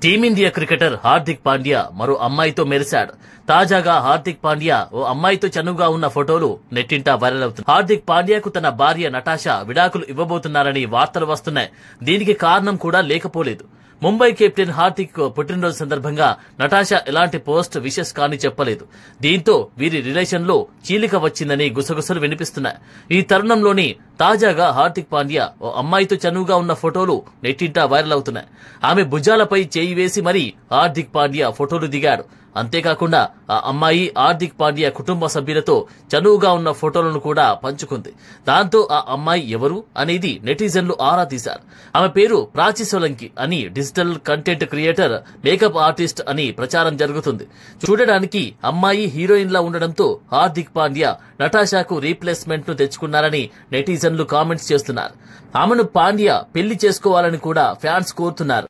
Team India cricketer Hardik Pandya మరో అమ్మాయితో మెరిశాడు. తాజాగా హార్దిక్ పాండ్యా ఓ అమ్మాయితో చనువుగా ఉన్న ఫోటోలు నెట్టింటా వైరల్ అవుతున్నాయి. హార్దిక్ పాండ్యాకు తన భార్య నటాషా విడాకులు ఇవ్వబోతున్నారని వార్తలు వస్తున్నాయి. దీనికి కారణం కూడా లేకపోలేదు. ముంబై కెప్టెన్ హార్దిక్ పుట్టినరోజు సందర్భంగా నటాషా ఎలాంటి పోస్ట్ విషెస్ కానీ చెప్పలేదు. దీంతో వీరి రిలేషన్ లో చీలిక వచ్చిందని గుసగుసలు వినిపిస్తున్నాయి. ఈ తరుణంలోని తాజాగా హార్దిక్ పాండ్యా ఓ అమ్మాయితో చనువుగా ఉన్న ఫోటోలు నెట్టింటా వైరల్ అవుతున్నాయి. ఆమె భుజాలపై చేయి వేసి మరీ హార్దిక్ పాండ్యా ఫోటోలు దిగాడు. అంతేకాకుండా ఆ అమ్మాయి హార్దిక్ పాండ్యా కుటుంబ సభ్యులతో చనువుగా ఉన్న ఫోటోలను కూడా పంచుకుంది. దాంతో ఆ అమ్మాయి ఎవరు అనేది నెటిజన్లు ఆరా తీశారు. ఆమె పేరు ప్రాచి సోలంకి అని digital content creator, makeup artist అని ప్రచారం జరుగుతుంది. చూడడానికి అమ్మాయి హీరోయిన్ లా ఉండడంతో హార్దిక్ పాండ్యా నటాషాకు రీప్లేస్మెంట్ ను తెచ్చుకున్నారని నెటిజన్లు కామెంట్స్ చేస్తున్నారు. ఆమెను పాండ్యా పెళ్లి చేసుకోవాలని కూడా ఫ్యాన్స్ కోరుతున్నారు.